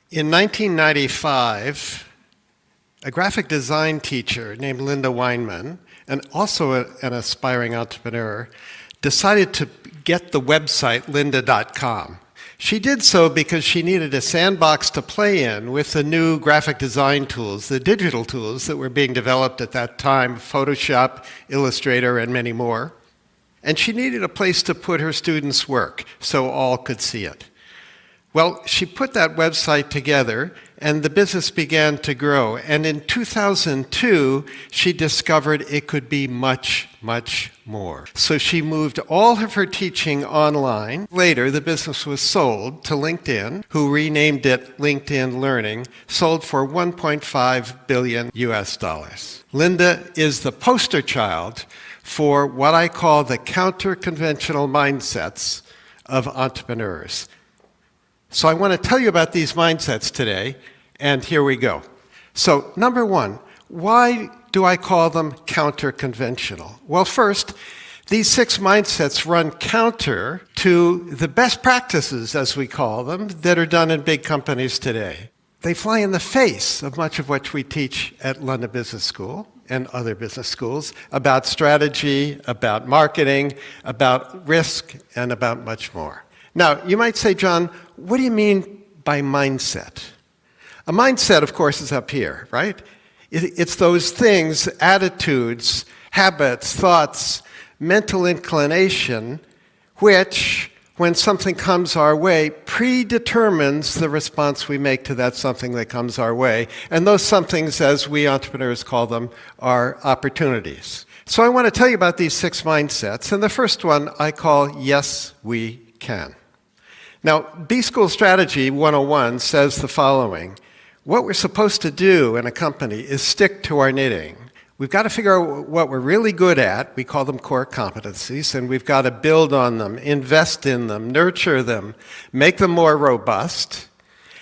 In 1995, a graphic design teacher named Linda Weinman, and also an aspiring entrepreneur, decided to get the website lynda.com. She did so because she needed a sandbox to play in with the new graphic design tools, the digital tools that were being developed at that time, Photoshop, Illustrator, and many more. And she needed a place to put her students' work so all could see it. Well, she put that website together, and the business began to grow. And in 2002, she discovered it could be much, much more. So she moved all of her teaching online. Later, the business was sold to LinkedIn, who renamed it LinkedIn Learning, sold for $1.5 billion US. Linda is the poster child for what I call the counter-conventional mindsets of entrepreneurs. So I want to tell you about these mindsets today, and here we go. So number one, why do I call them counter-conventional? Well, first, these 6 mindsets run counter to the best practices, as we call them, that are done in big companies today. They fly in the face of much of what we teach at London Business School and other business schools about strategy, about marketing, about risk, and about much more. Now, you might say, John, what do you mean by mindset? A mindset, of course, is up here, right? It's those things, attitudes, habits, thoughts, mental inclination, which, when something comes our way, predetermines the response we make to that something that comes our way. And those somethings, as we entrepreneurs call them, are opportunities. So I want to tell you about these 6 mindsets. And the first one I call Yes, We Can. Now, B-School Strategy 101 says the following. What we're supposed to do in a company is stick to our knitting. We've got to figure out what we're really good at. We call them core competencies, and we've got to build on them, invest in them, nurture them, make them more robust.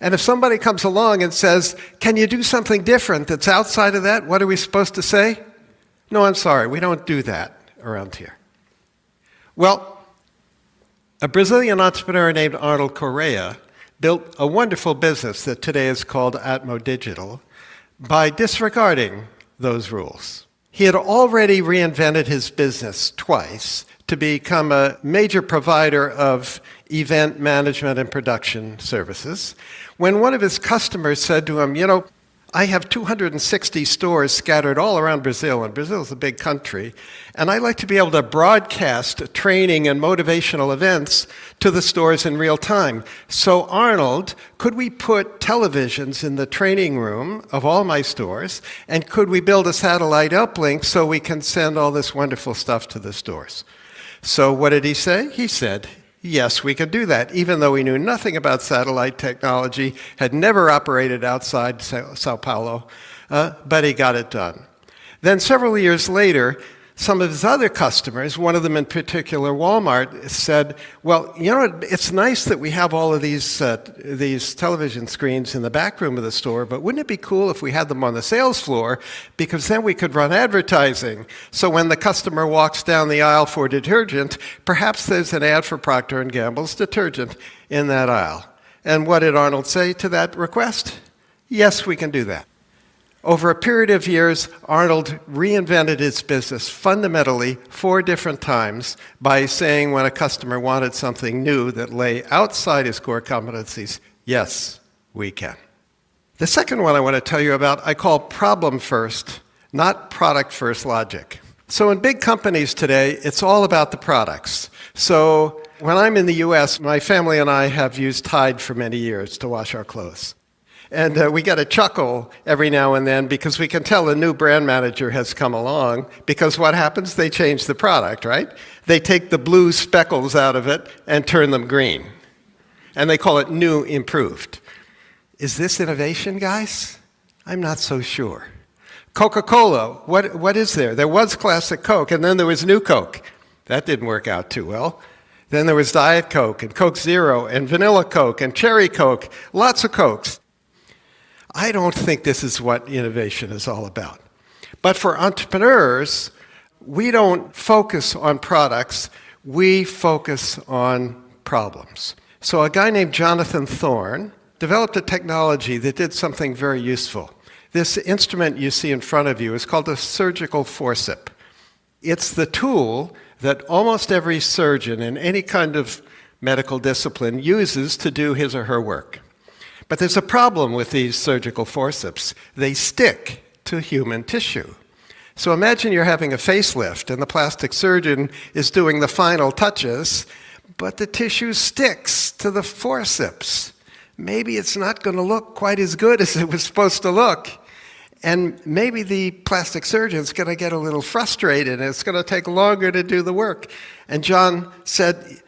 And if somebody comes along and says, can you do something different that's outside of that? What are we supposed to say? No, I'm sorry, we don't do that around here. Well, a Brazilian entrepreneur named Arnold Correa built a wonderful business that today is called Atmo Digital by disregarding those rules. He had already reinvented his business twice to become a major provider of event management and production services when one of his customers said to him, you know, I have 260 stores scattered all around Brazil, and Brazil is a big country, and I like to be able to broadcast training and motivational events to the stores in real time. So Arnold, could we put televisions in the training room of all my stores, and could we build a satellite uplink so we can send all this wonderful stuff to the stores? So what did he say? He said, yes, we could do that, even though he knew nothing about satellite technology, had never operated outside Sao Paulo, but he got it done. Then several years later, some of his other customers, one of them in particular, Walmart, said, well, you know, it's nice that we have all of these television screens in the back room of the store, but wouldn't it be cool if we had them on the sales floor, because then we could run advertising. So when the customer walks down the aisle for detergent, perhaps there's an ad for Procter & Gamble's detergent in that aisle. And what did Arnold say to that request? Yes, we can do that. Over a period of years, Arnold reinvented his business fundamentally 4 different times by saying when a customer wanted something new that lay outside his core competencies, yes, we can. The second one I want to tell you about, I call problem first, not product first logic. So in big companies today, it's all about the products. So when I'm in the US, my family and I have used Tide for many years to wash our clothes. And we get a chuckle every now and then because we can tell a new brand manager has come along, because what happens? They change the product, right? They take the blue speckles out of it and turn them green. And they call it new improved. Is this innovation, guys? I'm not so sure. Coca-Cola, what is there? There was classic Coke, and then there was new Coke. That didn't work out too well. Then there was Diet Coke, and Coke Zero, and Vanilla Coke, and Cherry Coke, lots of Cokes. I don't think this is what innovation is all about. But for entrepreneurs, we don't focus on products, we focus on problems. So a guy named Jonathan Thorne, developed a technology that did something very useful. This instrument you see in front of you is called a surgical forceps. It's the tool that almost every surgeon in any kind of medical discipline uses to do his or her work. But there's a problem with these surgical forceps. They stick to human tissue. So imagine you're having a facelift and the plastic surgeon is doing the final touches, but the tissue sticks to the forceps. Maybe it's not going to look quite as good as it was supposed to look. And maybe the plastic surgeon's going to get a little frustrated and it's going to take longer to do the work. And John said,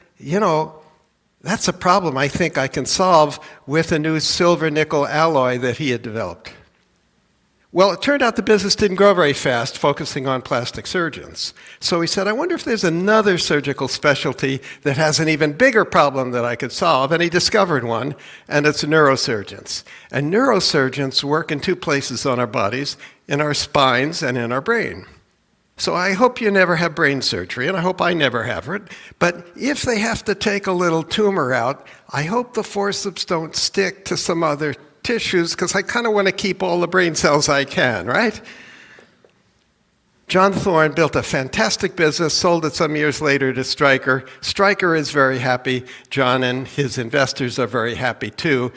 that's a problem I think I can solve with a new silver nickel alloy that he had developed. Well, it turned out the business didn't grow very fast, focusing on plastic surgeons. So he said, I wonder if there's another surgical specialty that has an even bigger problem that I could solve. And he discovered one, and it's neurosurgeons. And neurosurgeons work in two places on our bodies, in our spines and in our brain. So I hope you never have brain surgery, and I hope I never have it. But if they have to take a little tumor out, I hope the forceps don't stick to some other tissues, because I kind of want to keep all the brain cells I can, right? John Thorne built a fantastic business, sold it some years later to Stryker. Stryker is very happy. John and his investors are very happy too.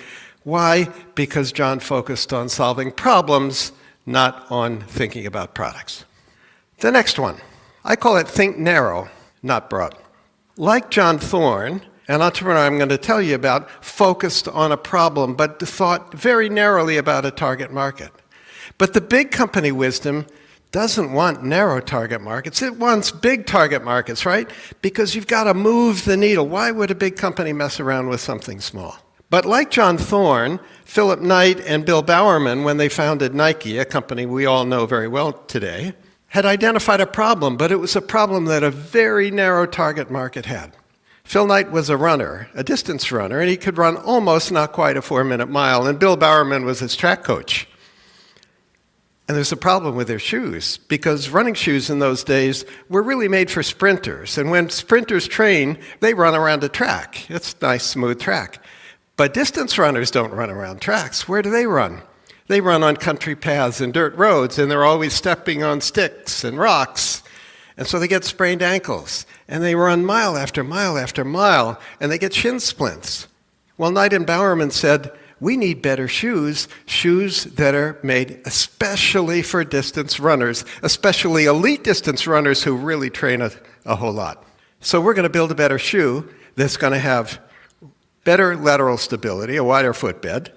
Why? Because John focused on solving problems, not on thinking about products. The next one, I call it think narrow, not broad. Like John Thorne, an entrepreneur I'm going to tell you about focused on a problem, but thought very narrowly about a target market. But the big company wisdom doesn't want narrow target markets. It wants big target markets, right? Because you've got to move the needle. Why would a big company mess around with something small? But like John Thorne, Philip Knight and Bill Bowerman, when they founded Nike, a company we all know very well today, had identified a problem, but it was a problem that a very narrow target market had. Phil Knight was a runner, a distance runner, and he could run almost not quite a 4-minute mile, and Bill Bowerman was his track coach. And there's a problem with their shoes, because running shoes in those days were really made for sprinters, and when sprinters train, they run around a track. It's a nice, smooth track. But distance runners don't run around tracks. Where do they run? They run on country paths and dirt roads, and they're always stepping on sticks and rocks. And so they get sprained ankles, and they run mile after mile after mile, and they get shin splints. Well, Knight and Bowerman said, we need better shoes that are made especially for distance runners, especially elite distance runners who really train a whole lot. So we're going to build a better shoe that's going to have better lateral stability, a wider footbed.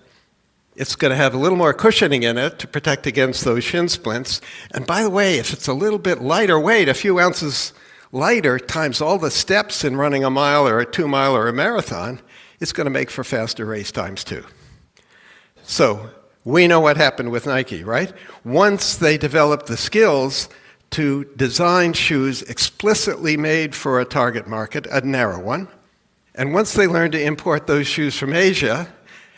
It's going to have a little more cushioning in it to protect against those shin splints. And by the way, if it's a little bit lighter weight, a few ounces lighter times all the steps in running a mile or a 2-mile or a marathon, it's going to make for faster race times too. So we know what happened with Nike, right? Once they developed the skills to design shoes explicitly made for a target market, a narrow one, and once they learned to import those shoes from Asia,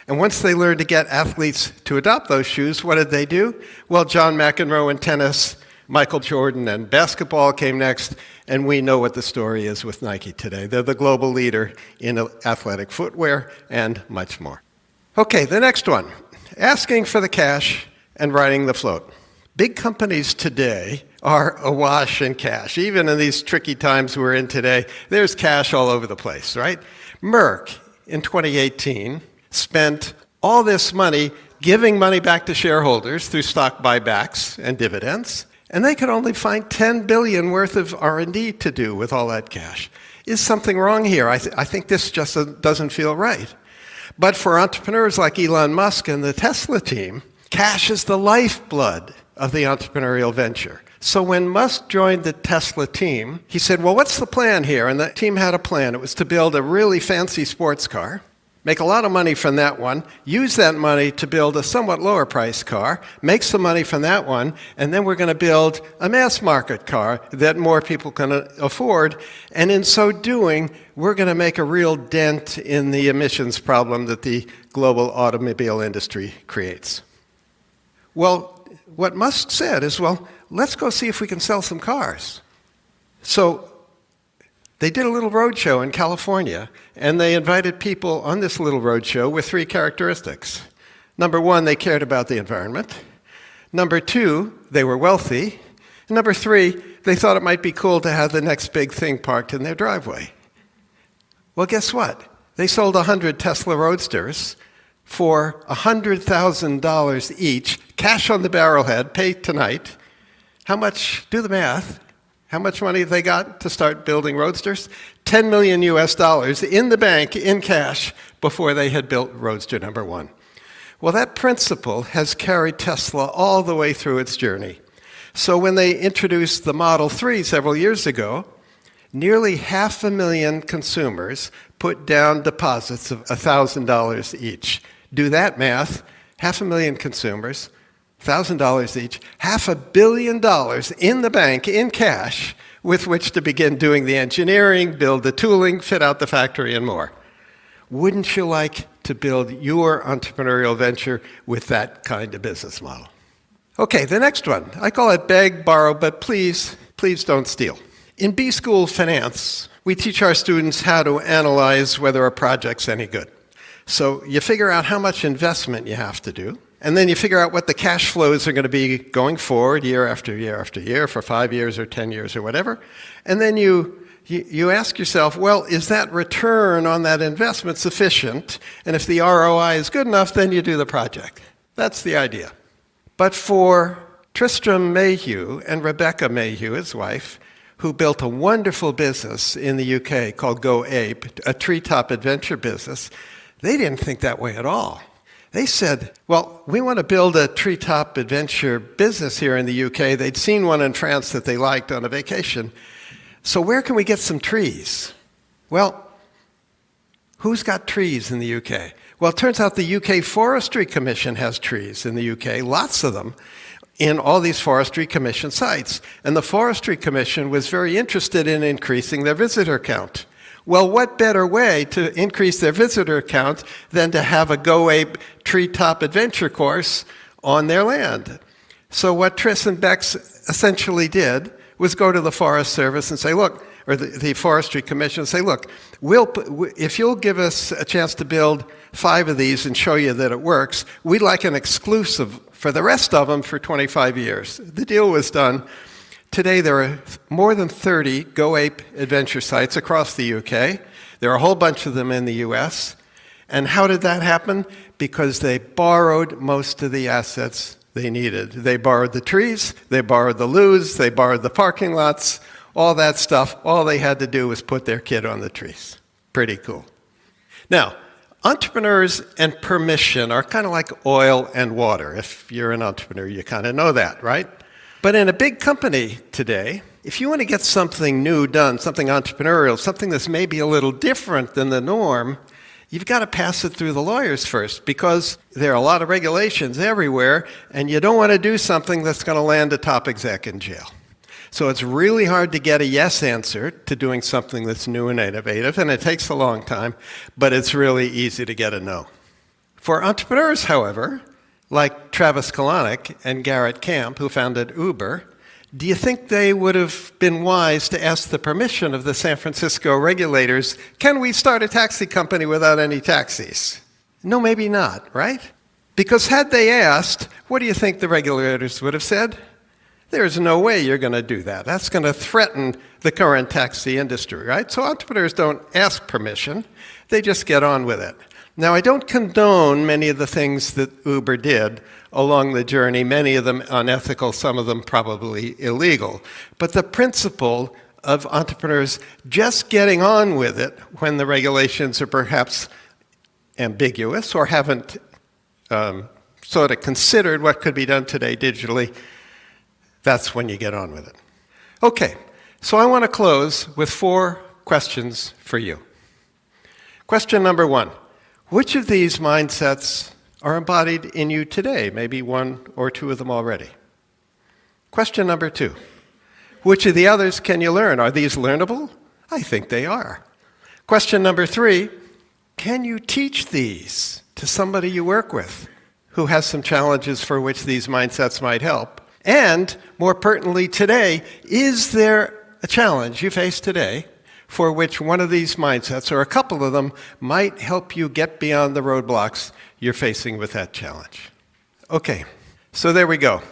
and once they learned to get athletes to adopt those shoes, what did they do? Well, John McEnroe in tennis, Michael Jordan and basketball came next, and we know what the story is with Nike today. They're the global leader in athletic footwear and much more. Okay, the next one, asking for the cash and riding the float. Big companies today are awash in cash. Even in these tricky times we're in today, there's cash all over the place, right? Merck in 2018 spent all this money giving money back to shareholders through stock buybacks and dividends, and they could only find $10 billion worth of R&D to do with all that cash. Is something wrong here? I think this just doesn't feel right. But for entrepreneurs like Elon Musk and the Tesla team, cash is the lifeblood of the entrepreneurial venture. So when Musk joined the Tesla team, he said, well, what's the plan here? And the team had a plan. It was to build a really fancy sports car, make a lot of money from that one, use that money to build a somewhat lower priced car, make some money from that one, and then we're going to build a mass market car that more people can afford. And in so doing, we're going to make a real dent in the emissions problem that the global automobile industry creates. Well, what Musk said is, well, let's go see if we can sell some cars. So They did a little roadshow in California, and they invited people on this little roadshow with 3 characteristics. Number 1, they cared about the environment. Number 2, they were wealthy. And number 3, they thought it might be cool to have the next big thing parked in their driveway. Well, guess what? They sold 100 Tesla Roadsters for $100,000 each, cash on the barrelhead, pay tonight. How much? Do the math. How much money have they got to start building Roadsters? $10 million in the bank, in cash, before they had built Roadster number 1. Well, that principle has carried Tesla all the way through its journey. So when they introduced the Model 3 several years ago, nearly 500,000 consumers put down deposits of $1,000 each. Do that math, 500,000 consumers, $1,000 each, $500 million in the bank, in cash, with which to begin doing the engineering, build the tooling, fit out the factory, and more. Wouldn't you like to build your entrepreneurial venture with that kind of business model? Okay, the next one. I call it beg, borrow, but please don't steal. In B-School Finance, we teach our students how to analyze whether a project's any good. So you figure out how much investment you have to do, and then you figure out what the cash flows are going to be going forward year after year after year for 5 years or 10 years or whatever. And then you ask yourself, well, is that return on that investment sufficient? And if the ROI is good enough, then you do the project. That's the idea. But for Tristram Mayhew and Rebecca Mayhew, his wife, who built a wonderful business in the UK called Go Ape, a treetop adventure business, they didn't think that way at all. They said, well, we want to build a treetop adventure business here in the UK. They'd seen one in France that they liked on a vacation. So where can we get some trees? Well, who's got trees in the UK? Well, it turns out the UK Forestry Commission has trees in the UK, lots of them, in all these Forestry Commission sites. And the Forestry Commission was very interested in increasing their visitor count. Well, what better way to increase their visitor count than to have a Go Ape treetop adventure course on their land? So what Tris and Bex essentially did was go to the Forest Service and say, look, or the Forestry Commission and say, look, if you'll give us a chance to build 5 of these and show you that it works, we'd like an exclusive for the rest of them for 25 years. The deal was done. Today, there are more than 30 Go Ape adventure sites across the UK. There are a whole bunch of them in the US. And how did that happen? Because they borrowed most of the assets they needed. They borrowed the trees, they borrowed the loos, they borrowed the parking lots, all that stuff. All they had to do was put their kid on the trees. Pretty cool. Now, entrepreneurs and permission are kind of like oil and water. If you're an entrepreneur, you kind of know that, right? But in a big company today, if you want to get something new done, something entrepreneurial, something that's maybe a little different than the norm, you've got to pass it through the lawyers first, because there are a lot of regulations everywhere, and you don't want to do something that's going to land a top exec in jail. So it's really hard to get a yes answer to doing something that's new and innovative, and it takes a long time, but it's really easy to get a no. For entrepreneurs, however, like Travis Kalanick and Garrett Camp, who founded Uber, do you think they would have been wise to ask the permission of the San Francisco regulators, can we start a taxi company without any taxis? No, maybe not, right? Because had they asked, what do you think the regulators would have said? There's no way you're going to do that. That's going to threaten the current taxi industry, right? So entrepreneurs don't ask permission. They just get on with it. Now, I don't condone many of the things that Uber did along the journey, many of them unethical, some of them probably illegal. But the principle of entrepreneurs just getting on with it when the regulations are perhaps ambiguous or haven't sort of considered what could be done today digitally, that's when you get on with it. Okay, so I want to close with 4 questions for you. Question number 1. Which of these mindsets are embodied in you today? Maybe 1 or 2 of them already. Question number 2. Which of the others can you learn? Are these learnable? I think they are. Question number 3. Can you teach these to somebody you work with who has some challenges for which these mindsets might help? And more pertinently today, is there a challenge you face today for which one of these mindsets, or a couple of them, might help you get beyond the roadblocks you're facing with that challenge. Okay, so there we go.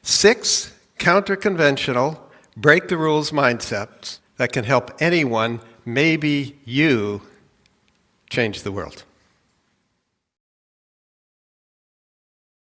6 counter-conventional, break-the-rules mindsets that can help anyone, maybe you, change the world.